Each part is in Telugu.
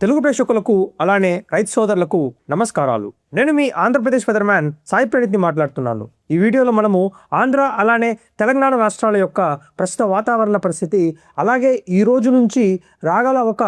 తెలుగు ప్రేక్షకులకు అలానే రైతు సోదరులకు నమస్కారాలు. నేను మీ ఆంధ్రప్రదేశ్ వెదర్‌మ్యాన్ సాయి ప్రణీత్‌ని మాట్లాడుతున్నాను. ఈ వీడియోలో మనము ఆంధ్ర అలానే తెలంగాణ రాష్ట్రాల యొక్క ప్రస్తుత వాతావరణ పరిస్థితి, అలాగే ఈ రోజు నుంచి రాగల ఒక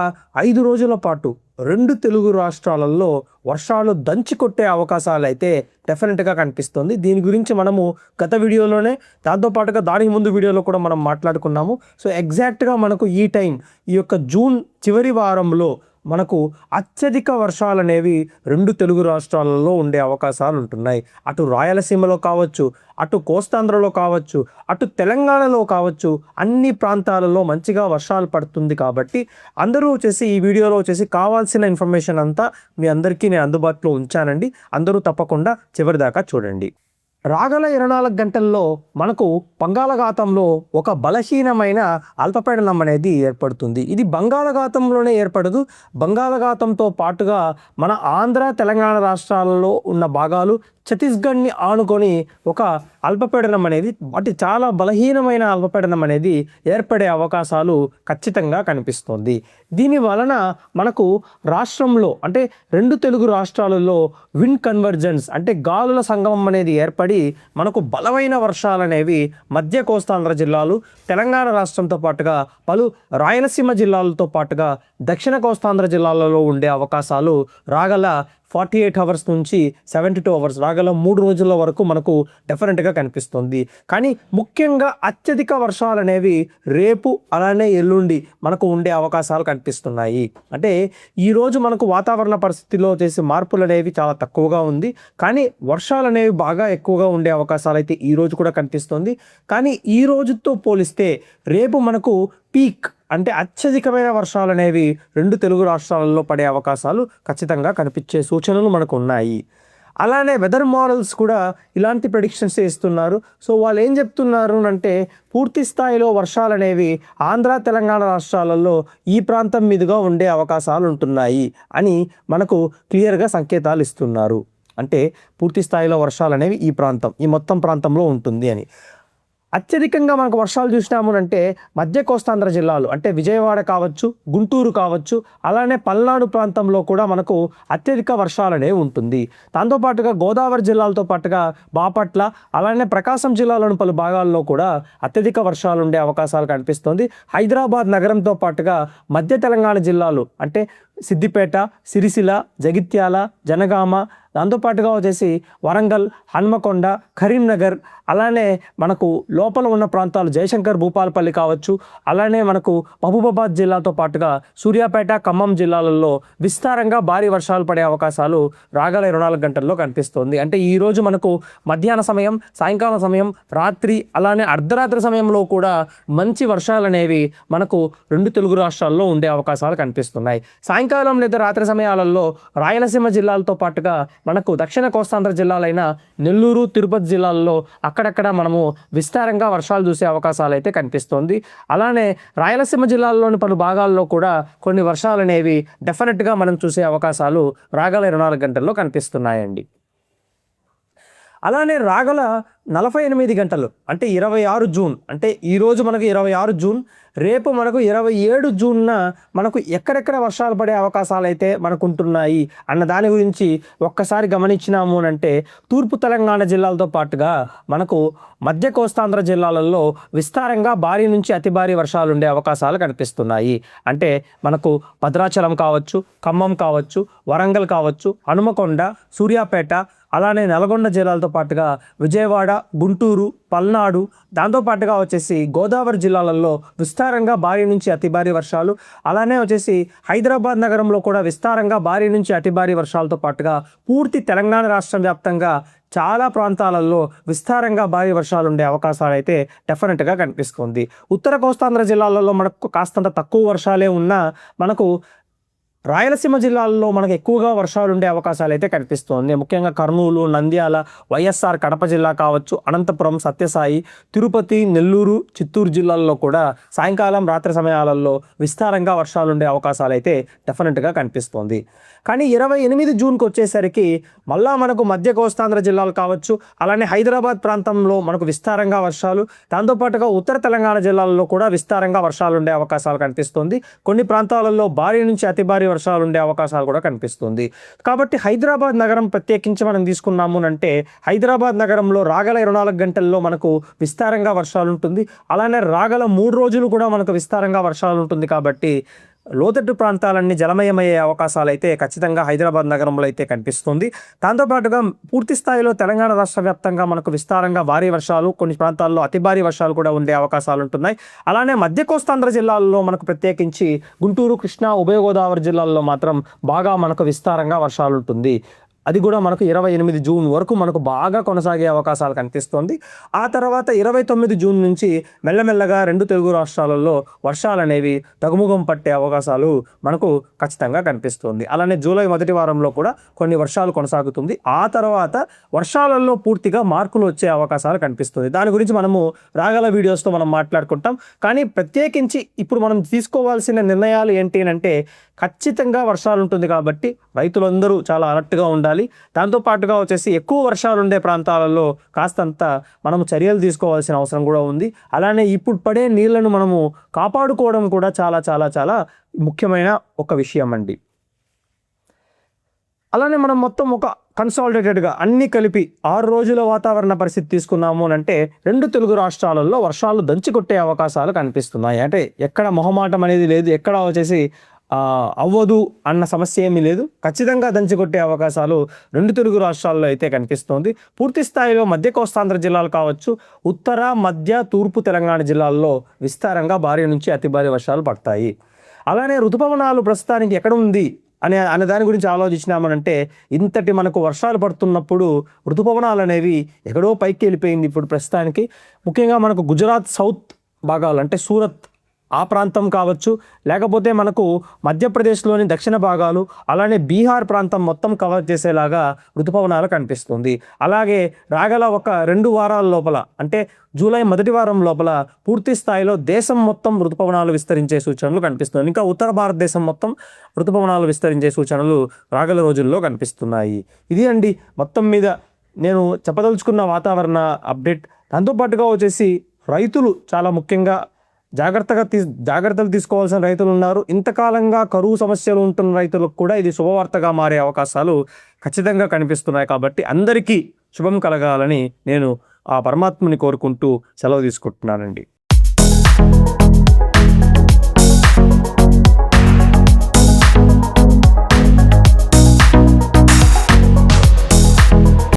5 రోజుల పాటు 2 తెలుగు రాష్ట్రాలలో వర్షాలు దంచి కొట్టే అవకాశాలైతే డెఫినెట్‌గా కనిపిస్తుంది. దీని గురించి మనము గత వీడియోలోనే, దాంతో పాటుగా దానికి ముందు వీడియోలో కూడా మనం మాట్లాడుకున్నాము. సో ఎగ్జాక్ట్‌గా మనకు ఈ టైం, ఈ యొక్క జూన్ చివరి వారంలో మనకు అత్యధిక వర్షాలనేవి 2 తెలుగు రాష్ట్రాలలో ఉండే అవకాశాలు ఉంటున్నాయి. అటు రాయలసీమలో కావచ్చు, అటు కోస్తాంధ్రలో కావచ్చు, అటు తెలంగాణలో కావచ్చు, అన్ని ప్రాంతాలలో మంచిగా వర్షాలు పడుతుంది. కాబట్టి అందరూ ఈ వీడియోలో కావాల్సిన ఇన్ఫర్మేషన్ అంతా మీ అందరికీ నేను అందుబాటులో ఉంచానండి. అందరూ తప్పకుండా చివరి దాకా చూడండి. రాగల 24 గంటల్లో మనకు బంగాళాఖాతంలో ఒక బలహీనమైన అల్పపీడనం అనేది ఏర్పడుతుంది. ఇది బంగాళాఖాతంలోనే ఏర్పడదు. బంగాళాఖాతంతో పాటుగా మన ఆంధ్ర తెలంగాణ రాష్ట్రాలలో ఉన్న భాగాలు, ఛత్తీస్గఢ్ని ఆనుకొని ఒక అల్పపీడనం అనేది, చాలా బలహీనమైన అల్పపీడనం అనేది ఏర్పడే అవకాశాలు ఖచ్చితంగా కనిపిస్తుంది. దీని వలన మనకు రాష్ట్రంలో అంటే 2 తెలుగు రాష్ట్రాలలో విండ్ కన్వర్జెన్స్ అంటే గాలుల సంగమం అనేది ఏర్పడి మనకు బలమైన వర్షాలు అనేవి మధ్య కోస్తాంధ్ర జిల్లాలు, తెలంగాణ రాష్ట్రంతో పాటుగా పలు రాయలసీమ జిల్లాలతో పాటుగా దక్షిణ కోస్తాంధ్ర జిల్లాలలో ఉండే అవకాశాలు రాగల 48 అవర్స్ నుంచి 72 అవర్స్, రాగల 3 రోజుల వరకు మనకు డెఫినెట్గా కనిపిస్తుంది. కానీ ముఖ్యంగా అత్యధిక వర్షాలు అనేవి రేపు అలానే ఎల్లుండి మనకు ఉండే అవకాశాలు కనిపిస్తున్నాయి. అంటే ఈరోజు మనకు వాతావరణ పరిస్థితిలో మార్పులు అనేవి చాలా తక్కువగా ఉంది. కానీ వర్షాలు అనేవి బాగా ఎక్కువగా ఉండే అవకాశాలు అయితే ఈరోజు కూడా కనిపిస్తుంది. కానీ ఈ రోజుతో పోలిస్తే రేపు మనకు పీక్ అంటే అత్యధికమైన వర్షాలు అనేవి 2 తెలుగు రాష్ట్రాలలో పడే అవకాశాలు ఖచ్చితంగా కనిపించే సూచనలు మనకు ఉన్నాయి. అలానే వెదర్ మోడల్స్ కూడా ఇలాంటి ప్రెడిక్షన్స్ ఇస్తున్నారు. సో వాళ్ళు ఏం చెప్తున్నారు అంటే, పూర్తి స్థాయిలో వర్షాలు అనేవి ఆంధ్ర తెలంగాణ రాష్ట్రాలలో ఈ ప్రాంతం మీదుగా ఉండే అవకాశాలు ఉంటున్నాయి అని మనకు క్లియర్గా సంకేతాలు ఇస్తున్నారు. అంటే పూర్తి స్థాయిలో వర్షాలు అనేవి ఈ మొత్తం ప్రాంతంలో ఉంటుంది అని. అత్యధికంగా మనకు వర్షాలు చూసినాము అంటే మధ్య కోస్తాంధ్ర జిల్లాలు అంటే విజయవాడ కావచ్చు, గుంటూరు కావచ్చు, అలానే పల్నాడు ప్రాంతంలో కూడా మనకు అత్యధిక వర్షాలు అనేవి ఉంటుంది. దాంతోపాటుగా గోదావరి జిల్లాలతో పాటుగా బాపట్ల, అలానే ప్రకాశం జిల్లాలోని పలు భాగాల్లో కూడా అత్యధిక వర్షాలు ఉండే అవకాశాలు కనిపిస్తుంది. హైదరాబాద్ నగరంతో పాటుగా మధ్య తెలంగాణ జిల్లాలు అంటే సిద్దిపేట, సిరిసిల్ల, జగిత్యాల, జనగామ, దాంతోపాటుగా వరంగల్, హన్మకొండ, కరీంనగర్, అలానే మనకు లోపల ఉన్న ప్రాంతాలు జయశంకర్, భూపాలపల్లి కావచ్చు, అలానే మనకు మహబూబాబాద్ జిల్లాతో పాటుగా సూర్యాపేట, ఖమ్మం జిల్లాలలో విస్తారంగా భారీ వర్షాలు పడే అవకాశాలు రాగల 24 గంటల్లో కనిపిస్తుంది. అంటే ఈరోజు మనకు మధ్యాహ్న సమయం, సాయంకాలం సమయం, రాత్రి, అలానే అర్ధరాత్రి సమయంలో కూడా మంచి వర్షాలు అనేవి మనకు 2 తెలుగు రాష్ట్రాల్లో ఉండే అవకాశాలు కనిపిస్తున్నాయి. సాయంకాలం లేదా రాత్రి సమయాలలో రాయలసీమ జిల్లాలతో పాటుగా మనకు దక్షిణ కోస్తాంధ్ర జిల్లాలైన నెల్లూరు, తిరుపతి జిల్లాల్లో అక్కడక్కడ మనము విస్తారంగా వర్షాలు చూసే అవకాశాలు అయితే కనిపిస్తుంది. అలానే రాయలసీమ జిల్లాల్లోని పలు భాగాల్లో కూడా కొన్ని వర్షాలు అనేవి డెఫినెట్గా మనం చూసే అవకాశాలు రాగల 24 గంటల్లో కనిపిస్తున్నాయండి. అలానే రాగల 48 గంటలు అంటే 26 జూన్, అంటే ఈరోజు మనకు 26 జూన్, రేపు మనకు 27 జూన్న మనకు ఎక్కడెక్కడ వర్షాలు పడే అవకాశాలు అయితే మనకు ఉంటున్నాయి అన్న దాని గురించి ఒక్కసారి గమనించినాము అంటే, తూర్పు తెలంగాణ జిల్లాలతో పాటుగా మనకు మధ్య కోస్తాంధ్ర జిల్లాలలో విస్తారంగా భారీ నుంచి అతి భారీ వర్షాలు ఉండే అవకాశాలు కనిపిస్తున్నాయి. అంటే మనకు భద్రాచలం కావచ్చు, ఖమ్మం కావచ్చు, వరంగల్ కావచ్చు, హనుమకొండ, సూర్యాపేట, అలానే నల్గొండ జిల్లాలతో పాటుగా విజయవాడ, గుంటూరు, పల్నాడు, దాంతోపాటుగా గోదావరి జిల్లాలలో విస్తారంగా భారీ నుంచి అతి భారీ వర్షాలు, అలానే హైదరాబాద్ నగరంలో కూడా విస్తారంగా భారీ నుంచి అతి భారీ వర్షాలతో పాటుగా పూర్తి తెలంగాణ రాష్ట్రం వ్యాప్తంగా చాలా ప్రాంతాలలో విస్తారంగా భారీ వర్షాలు ఉండే అవకాశాలు అయితే డెఫినెట్గా కనిపిస్తుంది. ఉత్తర కోస్తాంధ్ర జిల్లాలలో మనకు కాస్తంత తక్కువ వర్షాలే ఉన్నా మనకు రాయలసీమ జిల్లాల్లో మనకు ఎక్కువగా వర్షాలు ఉండే అవకాశాలు అయితే కనిపిస్తుంది. ముఖ్యంగా కర్నూలు, నంద్యాల, వైఎస్ఆర్ కడప జిల్లా కావచ్చు, అనంతపురం, సత్యసాయి, తిరుపతి, నెల్లూరు, చిత్తూరు జిల్లాల్లో కూడా సాయంకాలం, రాత్రి సమయాలలో విస్తారంగా వర్షాలు ఉండే అవకాశాలు అయితే డెఫినెట్గా కనిపిస్తుంది. కానీ 28 జూన్కి వచ్చేసరికి మళ్ళా మనకు మధ్య కోస్తాంధ్ర జిల్లాలు కావచ్చు, అలానే హైదరాబాద్ ప్రాంతంలో మనకు విస్తారంగా వర్షాలు, దాంతోపాటుగా ఉత్తర తెలంగాణ జిల్లాల్లో కూడా విస్తారంగా వర్షాలు ఉండే అవకాశాలు కనిపిస్తుంది. కొన్ని ప్రాంతాలలో భారీ నుంచి అతి భారీ వర్షాలు ఉండే అవకాశాలు కూడా కనిపిస్తుంది. కాబట్టి హైదరాబాద్ నగరం ప్రత్యేకించి మనం తీసుకున్నాము అంటే హైదరాబాద్ నగరంలో రాగల 24 గంటల్లో మనకు విస్తారంగా వర్షాలు ఉంటుంది. అలానే రాగల 3 రోజులు కూడా మనకు విస్తారంగా వర్షాలు ఉంటుంది. కాబట్టి లోతట్టు ప్రాంతాలన్నీ జలమయమయ్యే అవకాశాలు అయితే ఖచ్చితంగా హైదరాబాద్ నగరంలో అయితే కనిపిస్తుంది. దాంతోపాటుగా పూర్తి స్థాయిలో తెలంగాణ రాష్ట్ర వ్యాప్తంగా మనకు విస్తారంగా భారీ వర్షాలు, కొన్ని ప్రాంతాల్లో అతి భారీ వర్షాలు కూడా ఉండే అవకాశాలు ఉంటున్నాయి. అలానే మధ్య కోస్తాంధ్ర జిల్లాల్లో మనకు ప్రత్యేకించి గుంటూరు, కృష్ణా, ఉభయ గోదావరి జిల్లాల్లో మాత్రం బాగా మనకు విస్తారంగా వర్షాలు ఉంటుంది. అది కూడా మనకు 28 జూన్ వరకు మనకు బాగా కొనసాగే అవకాశాలు కనిపిస్తుంది. ఆ తర్వాత 29 జూన్ నుంచి మెల్లమెల్లగా 2 తెలుగు రాష్ట్రాలలో వర్షాలు అనేవి తగ్గుముఖం పట్టే అవకాశాలు మనకు ఖచ్చితంగా కనిపిస్తుంది. అలానే జూలై మొదటి వారంలో కూడా కొన్ని వర్షాలు కొనసాగుతుంది. ఆ తర్వాత వర్షాలలో పూర్తిగా మార్పులు వచ్చే అవకాశాలు కనిపిస్తుంది. దాని గురించి మనము రాగల వీడియోస్తో మనం మాట్లాడుకుంటాం. కానీ ప్రత్యేకించి ఇప్పుడు మనం తీసుకోవాల్సిన నిర్ణయాలు ఏంటి అంటే ఖచ్చితంగా వర్షాలు ఉంటుంది కాబట్టి రైతులందరూ చాలా అలర్ట్గా ఉండాలి. దాంతోపాటుగా వచ్చేసి ఎక్కువ వర్షాలు ఉండే ప్రాంతాలలో కాస్తంత మనము చర్యలు తీసుకోవాల్సిన అవసరం కూడా ఉంది. అలానే ఇప్పుడు పడే నీళ్లను మనము కాపాడుకోవడం కూడా చాలా చాలా చాలా ముఖ్యమైన ఒక విషయం అండి. అలానే మనం మొత్తం ఒక కన్సాలిడేటెడ్గా అన్నీ కలిపి 6 రోజుల వాతావరణ పరిస్థితి తీసుకున్నాము అంటే 2 తెలుగు రాష్ట్రాలలో వర్షాలు దంచికొట్టే అవకాశాలు కనిపిస్తున్నాయి. అంటే ఎక్కడ మొహమాటం అనేది లేదు, ఎక్కడ వచ్చేసి అవ్వదు అన్న సమస్య ఏమీ లేదు. ఖచ్చితంగా దంచికొట్టే అవకాశాలు 2 తెలుగు రాష్ట్రాల్లో అయితే కనిపిస్తోంది. పూర్తి స్థాయిలో మధ్య కోస్తాంధ్ర జిల్లాలు కావచ్చు, ఉత్తర, మధ్య, తూర్పు తెలంగాణ జిల్లాల్లో విస్తారంగా భారీ నుంచి అతి భారీ వర్షాలు పడతాయి. అలానే ఋతుపవనాలు ప్రస్తుతానికి ఎక్కడ ఉంది అనే దాని గురించి ఆలోచించినామనంటే ఇంతటి మనకు వర్షాలు పడుతున్నప్పుడు ఋతుపవనాలు అనేవి ఎక్కడో పైకి వెళ్ళిపోయింది. ఇప్పుడు ప్రస్తుతానికి ముఖ్యంగా మనకు గుజరాత్ సౌత్ భాగాలు అంటే సూరత్ ఆ ప్రాంతం కావచ్చు, లేకపోతే మనకు మధ్యప్రదేశ్లోని దక్షిణ భాగాలు, అలానే బీహార్ ప్రాంతం మొత్తం కవర్ చేసేలాగా ఋతుపవనాలు కనిపిస్తుంది. అలాగే రాగల ఒక 2 వారాల లోపల అంటే జూలై మొదటి వారం లోపల పూర్తి స్థాయిలో దేశం మొత్తం ఋతుపవనాలు విస్తరించే సూచనలు కనిపిస్తుంది. ఇంకా ఉత్తర భారతదేశం మొత్తం ఋతుపవనాలు విస్తరించే సూచనలు రాగల రోజుల్లో కనిపిస్తున్నాయి. ఇది అండి మొత్తం మీద నేను చెప్పదలుచుకున్న వాతావరణ అప్డేట్. దాంతోపాటుగా వచ్చేసి రైతులు చాలా ముఖ్యంగా జాగ్రత్తలు తీసుకోవాల్సిన రైతులు ఉన్నారు. ఇంతకాలంగా కరువు సమస్యలు ఉంటున్న రైతులకు కూడా ఇది శుభవార్తగా మారే అవకాశాలు ఖచ్చితంగా కనిపిస్తున్నాయి. కాబట్టి అందరికీ శుభం కలగాలని నేను ఆ పరమాత్మని కోరుకుంటూ సెలవు తీసుకుంటున్నానండి.